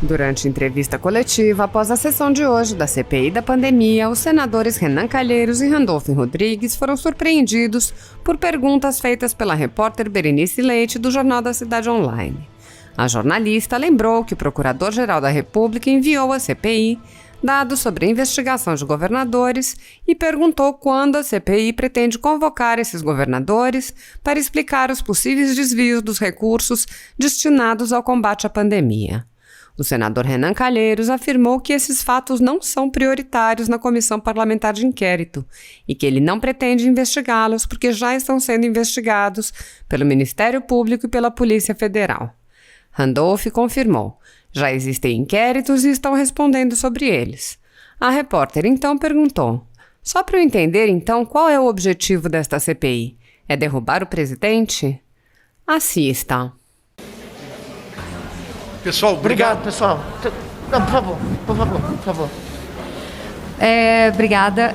Durante entrevista coletiva, após a sessão de hoje da CPI da pandemia, os senadores Renan Calheiros e Randolfo Rodrigues foram surpreendidos por perguntas feitas pela repórter Berenice Leite, do Jornal da Cidade Online. A jornalista lembrou que o Procurador-Geral da República enviou à CPI dados sobre a investigação de governadores e perguntou quando a CPI pretende convocar esses governadores para explicar os possíveis desvios dos recursos destinados ao combate à pandemia. O senador Renan Calheiros afirmou que esses fatos não são prioritários na comissão parlamentar de inquérito e que ele não pretende investigá-los porque já estão sendo investigados pelo Ministério Público e pela Polícia Federal. Randolph confirmou: já existem inquéritos e estão respondendo sobre eles. A repórter então perguntou: só para eu entender então qual é o objetivo desta CPI? É derrubar o presidente? Assista. Pessoal, obrigado, pessoal. Não, por favor. Obrigada.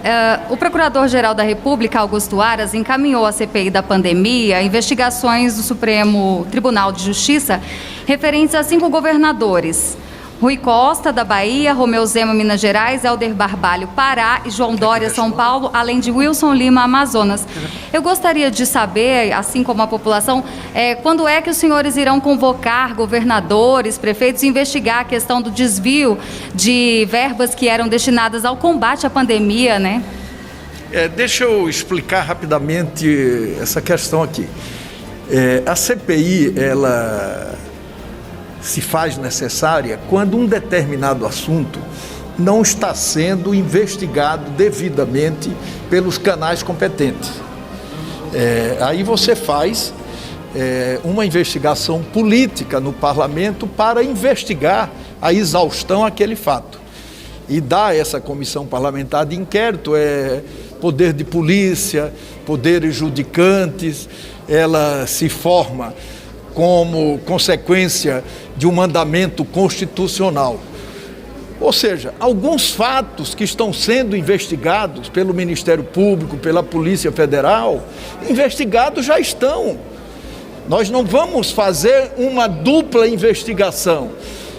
O Procurador-Geral da República, Augusto Aras, encaminhou à CPI da pandemia investigações do Supremo Tribunal de Justiça referentes a 5 governadores: Rui Costa, da Bahia, Romeu Zema, Minas Gerais, Helder Barbalho, Pará e João Dória, São Paulo, além de Wilson Lima, Amazonas. Eu gostaria de saber, assim como a população, quando é que os senhores irão convocar governadores, prefeitos e investigar a questão do desvio de verbas que eram destinadas ao combate à pandemia, né? Deixa eu explicar rapidamente essa questão aqui. A CPI, ela se faz necessária quando um determinado assunto não está sendo investigado devidamente pelos canais competentes. Aí você faz uma investigação política no parlamento para investigar a exaustão aquele fato. E dá a essa comissão parlamentar de inquérito poder de polícia, poderes judicantes, ela se forma como consequência de um mandamento constitucional. Ou seja, alguns fatos que estão sendo investigados pelo Ministério Público, pela Polícia Federal, investigados já estão. Nós não vamos fazer uma dupla investigação.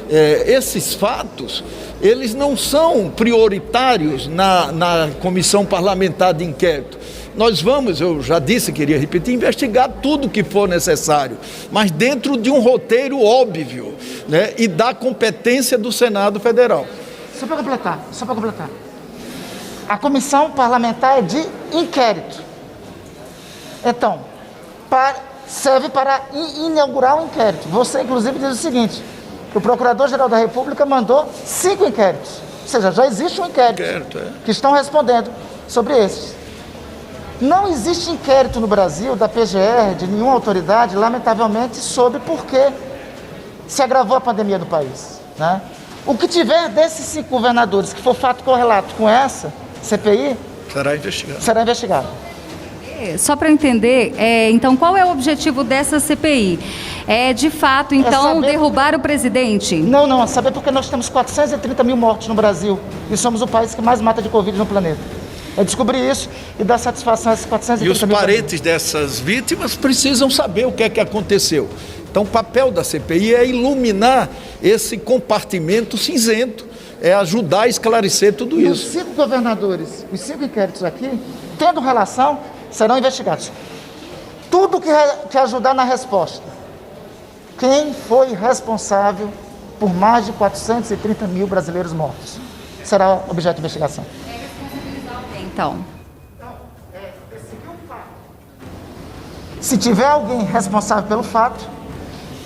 Esses fatos, eles não são prioritários na comissão parlamentar de inquérito. Nós vamos, eu já disse, queria repetir, investigar tudo o que for necessário, mas dentro de um roteiro óbvio, né, e da competência do Senado Federal. Só para completar. A comissão parlamentar é de inquérito. Então, serve para inaugurar um inquérito. Você, inclusive, diz o seguinte: o Procurador-Geral da República mandou 5 inquéritos. Ou seja, já existe um inquérito. Que estão respondendo sobre esses. Não existe inquérito no Brasil, da PGR, de nenhuma autoridade, lamentavelmente, sobre por que se agravou a pandemia no país, né? O que tiver desses 5 governadores que for fato correlato com essa CPI, será investigado. Só para eu entender, então, qual é o objetivo dessa CPI? De fato, então, derrubar o presidente? Não, saber porque nós temos 430 mil mortos no Brasil e somos o país que mais mata de Covid no planeta. É descobrir isso e dar satisfação a esses 430 mil. E os parentes dessas vítimas precisam saber o que é que aconteceu. Então, o papel da CPI é iluminar esse compartimento cinzento, é ajudar a esclarecer tudo isso. Os 5 governadores, os 5 inquéritos aqui, tendo relação, serão investigados. Tudo que ajudar na resposta. Quem foi responsável por mais de 430 mil brasileiros mortos será objeto de investigação. Então, se tiver alguém responsável pelo fato,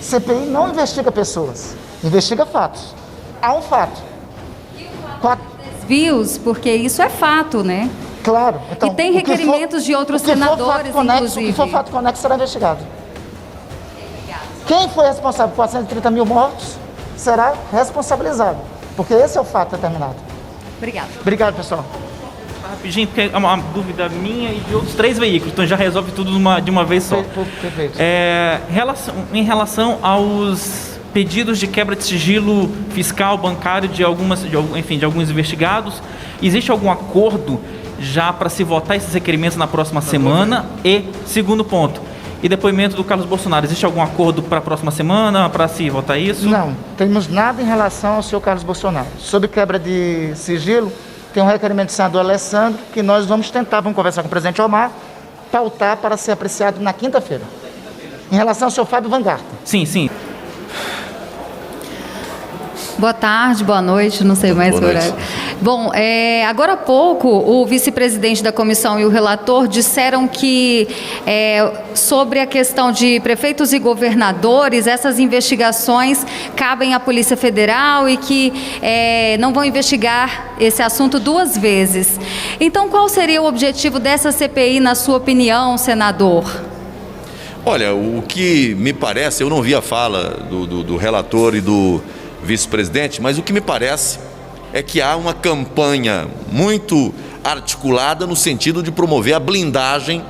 CPI não investiga pessoas, investiga fatos. Há um fato. Desvios, porque isso é fato, né? Claro. Então, e tem requerimentos de outros senadores, inclusive. O que for fato conexo será investigado. Quem foi responsável por 430 mil mortos será responsabilizado, porque esse é o fato determinado. Obrigada. Obrigado, pessoal. Rapidinho, porque é uma dúvida minha e de outros 3 veículos, então já resolve tudo de uma vez só. Perfeito. Em relação aos pedidos de quebra de sigilo fiscal, bancário de alguns investigados, existe algum acordo já para se votar esses requerimentos na próxima semana? E, segundo ponto, e depoimento do Carlos Bolsonaro. Existe algum acordo para a próxima semana, para se votar isso? Não, temos nada em relação ao senhor Carlos Bolsonaro. Sobre quebra de sigilo, tem um requerimento do senador Alessandro, que nós vamos conversar com o presidente Omar, pautar para ser apreciado na quinta-feira. Em relação ao senhor Fábio Van Garten. Sim. Boa tarde, boa noite, não sei mais o horário. Bom, agora há pouco o vice-presidente da comissão e o relator disseram que sobre a questão de prefeitos e governadores, essas investigações cabem à Polícia Federal e que não vão investigar esse assunto duas vezes. Então, qual seria o objetivo dessa CPI, na sua opinião, senador? Olha, o que me parece, eu não vi a fala do relator e do vice-presidente, mas o que me parece é que há uma campanha muito articulada no sentido de promover a blindagem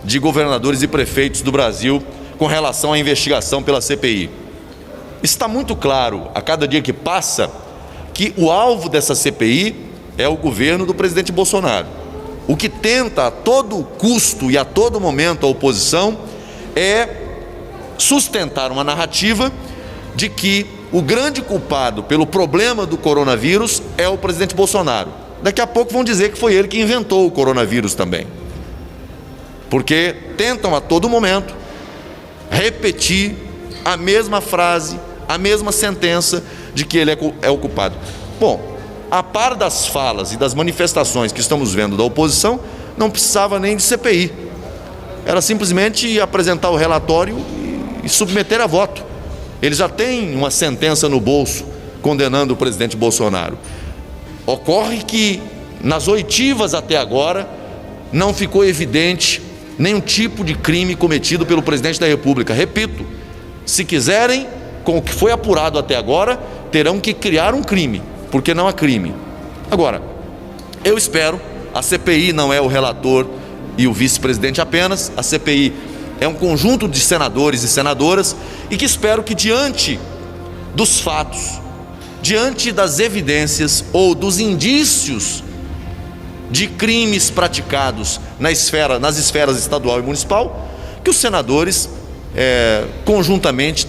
de governadores e prefeitos do Brasil com relação à investigação pela CPI. Está muito claro, a cada dia que passa, que o alvo dessa CPI é o governo do presidente Bolsonaro. O que tenta a todo custo e a todo momento a oposição é sustentar uma narrativa de que o grande culpado pelo problema do coronavírus é o presidente Bolsonaro. Daqui a pouco vão dizer que foi ele que inventou o coronavírus também. Porque tentam a todo momento repetir a mesma frase, a mesma sentença de que ele é o culpado. Bom, a par das falas e das manifestações que estamos vendo da oposição, não precisava nem de CPI. Era simplesmente apresentar o relatório e submeter a voto. Eles já têm uma sentença no bolso condenando o presidente Bolsonaro. Ocorre que nas oitivas até agora não ficou evidente nenhum tipo de crime cometido pelo presidente da República. Repito, se quiserem, com o que foi apurado até agora, terão que criar um crime, porque não há crime. Agora, eu espero, a CPI não é o relator e o vice-presidente apenas, a CPI é um conjunto de senadores e senadoras e que espero que diante dos fatos, diante das evidências ou dos indícios de crimes praticados nas esferas estadual e municipal, que os senadores conjuntamente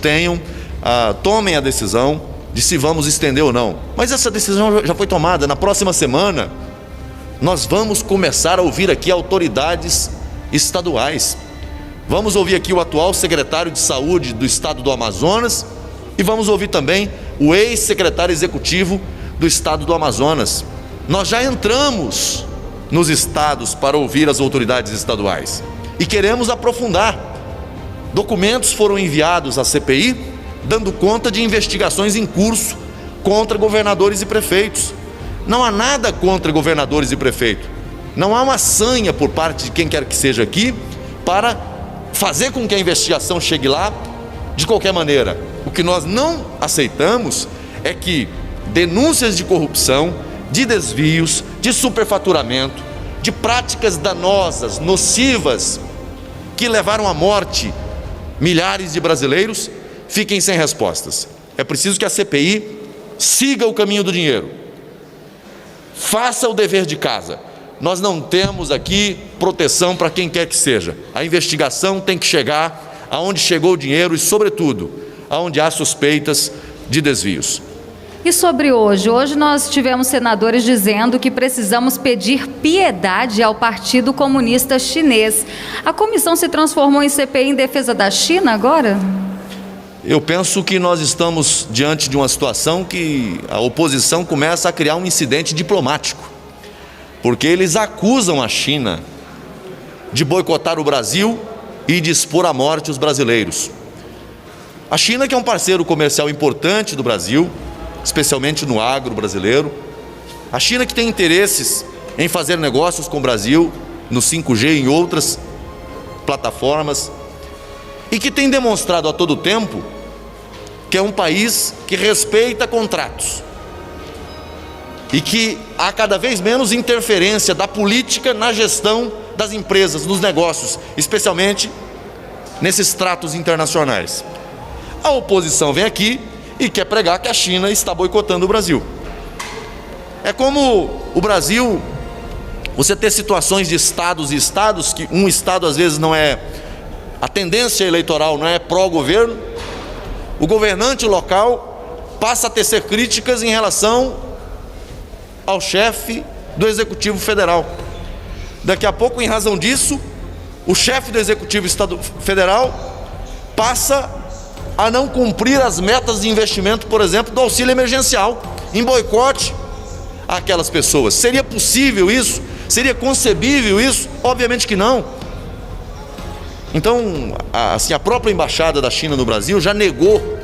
tomem a decisão de se vamos estender ou não. Mas essa decisão já foi tomada. Na próxima semana nós vamos começar a ouvir aqui autoridades estaduais. Vamos ouvir aqui o atual secretário de Saúde do estado do Amazonas e vamos ouvir também o ex-secretário executivo do estado do Amazonas. Nós já entramos nos estados para ouvir as autoridades estaduais e queremos aprofundar. Documentos foram enviados à CPI dando conta de investigações em curso contra governadores e prefeitos. Não há nada contra governadores e prefeitos. Não há uma sanha por parte de quem quer que seja aqui para fazer com que a investigação chegue lá de qualquer maneira. O que nós não aceitamos é que denúncias de corrupção, de desvios, de superfaturamento, de práticas danosas, nocivas, que levaram à morte milhares de brasileiros, fiquem sem respostas. É preciso que a CPI siga o caminho do dinheiro, faça o dever de casa. Nós não temos aqui proteção para quem quer que seja. A investigação tem que chegar aonde chegou o dinheiro e, sobretudo, aonde há suspeitas de desvios. E sobre hoje? Hoje nós tivemos senadores dizendo que precisamos pedir piedade ao Partido Comunista Chinês. A comissão se transformou em CPI em defesa da China agora? Eu penso que nós estamos diante de uma situação que a oposição começa a criar um incidente diplomático. Porque eles acusam a China de boicotar o Brasil e de expor à morte os brasileiros. A China, que é um parceiro comercial importante do Brasil, especialmente no agro brasileiro. A China, que tem interesses em fazer negócios com o Brasil, no 5G e em outras plataformas, e que tem demonstrado a todo tempo que é um país que respeita contratos. E que há cada vez menos interferência da política na gestão das empresas, nos negócios, especialmente nesses tratos internacionais. A oposição vem aqui e quer pregar que a China está boicotando o Brasil. É como o Brasil, você ter situações de estados e estados, que um estado às vezes não é a tendência eleitoral não é pró-governo, o governante local passa a tecer críticas em relação ao chefe do Executivo Federal. Daqui a pouco, em razão disso, o chefe do Executivo Federal passa a não cumprir as metas de investimento, por exemplo, do auxílio emergencial, em boicote àquelas pessoas. Seria possível isso? Seria concebível isso? Obviamente que não. Então, assim, a própria Embaixada da China no Brasil já negou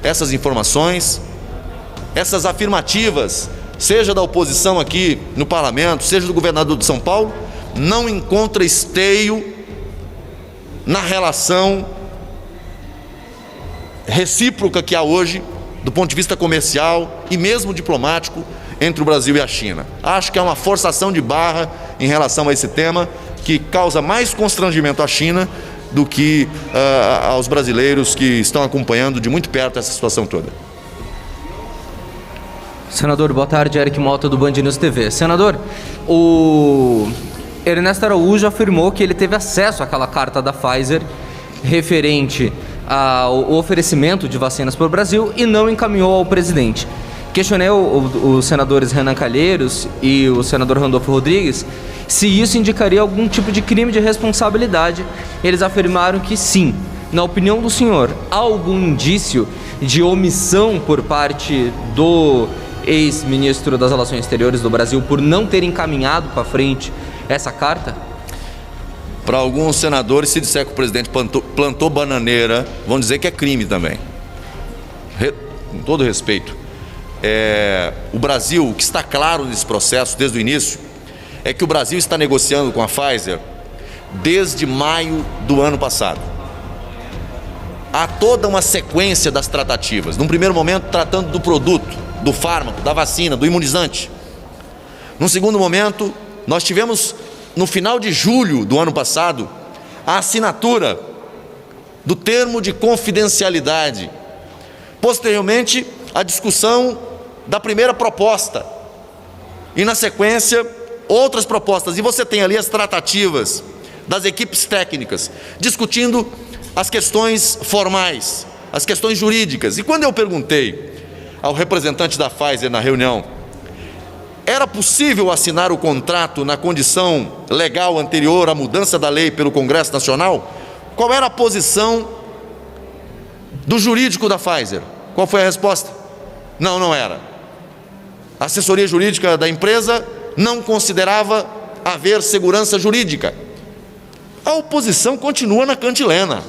essas informações, essas afirmativas, seja da oposição aqui no parlamento, seja do governador de São Paulo, não encontra esteio na relação recíproca que há hoje, do ponto de vista comercial e mesmo diplomático, entre o Brasil e a China. Acho que é uma forçação de barra em relação a esse tema, que causa mais constrangimento à China do que aos brasileiros que estão acompanhando de muito perto essa situação toda. Senador, boa tarde. Eric Mota, do Band News TV. Senador, o Ernesto Araújo afirmou que ele teve acesso àquela carta da Pfizer referente ao oferecimento de vacinas para o Brasil e não encaminhou ao presidente. Questionei os senadores Renan Calheiros e o senador Randolfo Rodrigues se isso indicaria algum tipo de crime de responsabilidade. Eles afirmaram que sim. Na opinião do senhor, há algum indício de omissão por parte do ex-ministro das Relações Exteriores do Brasil por não ter encaminhado para frente essa carta? Para alguns senadores, se disser que o presidente plantou bananeira, vão dizer que é crime também. Com todo respeito. O Brasil, o que está claro nesse processo desde o início, é que o Brasil está negociando com a Pfizer desde maio do ano passado. Há toda uma sequência das tratativas. Num primeiro momento, tratando do produto, do fármaco, da vacina, do imunizante. Num segundo momento, nós tivemos, no final de julho do ano passado, a assinatura do termo de confidencialidade. Posteriormente, a discussão da primeira proposta. E, na sequência, outras propostas. E você tem ali as tratativas das equipes técnicas, discutindo as questões formais, as questões jurídicas. E quando eu perguntei ao representante da Pfizer na reunião, era possível assinar o contrato na condição legal anterior à mudança da lei pelo Congresso Nacional? Qual era a posição do jurídico da Pfizer? Qual foi a resposta? Não era. A assessoria jurídica da empresa não considerava haver segurança jurídica. A oposição continua na cantilena,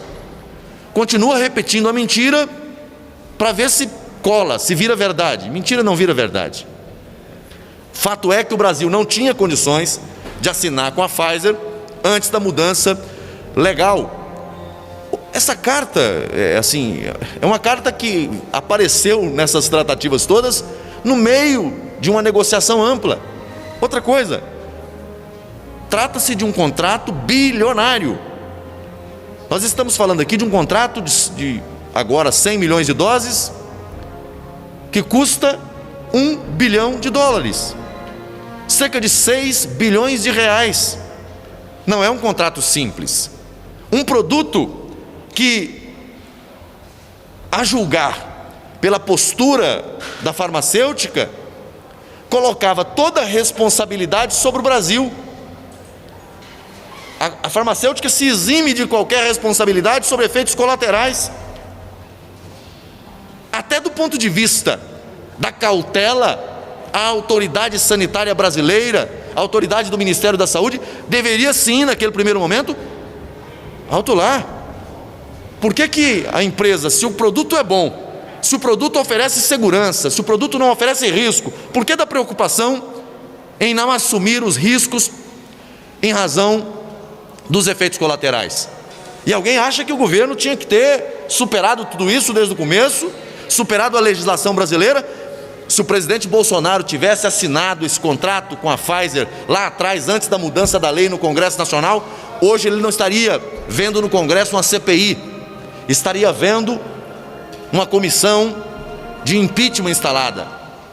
continua repetindo a mentira para ver se cola, se vira verdade. Mentira não vira verdade. Fato é que o Brasil não tinha condições de assinar com a Pfizer antes da mudança legal. Essa carta, é uma carta que apareceu nessas tratativas todas no meio de uma negociação ampla. Outra coisa, trata-se de um contrato bilionário. Nós estamos falando aqui de um contrato de agora 100 milhões de doses, que custa $1 bilhão, cerca de 6 bilhões de reais. Não é um contrato simples. Um produto que, a julgar pela postura da farmacêutica, colocava toda a responsabilidade sobre o Brasil. A farmacêutica se exime de qualquer responsabilidade sobre efeitos colaterais. Até do ponto de vista da cautela, a autoridade sanitária brasileira, a autoridade do Ministério da Saúde, deveria sim, naquele primeiro momento, alto lá. Por que a empresa, se o produto é bom, se o produto oferece segurança, se o produto não oferece risco, por que da preocupação em não assumir os riscos em razão dos efeitos colaterais? E alguém acha que o governo tinha que ter superado tudo isso desde o começo, superado a legislação brasileira? Se o presidente Bolsonaro tivesse assinado esse contrato com a Pfizer lá atrás, antes da mudança da lei no Congresso Nacional, hoje ele não estaria vendo no Congresso uma CPI, estaria vendo uma comissão de impeachment instalada.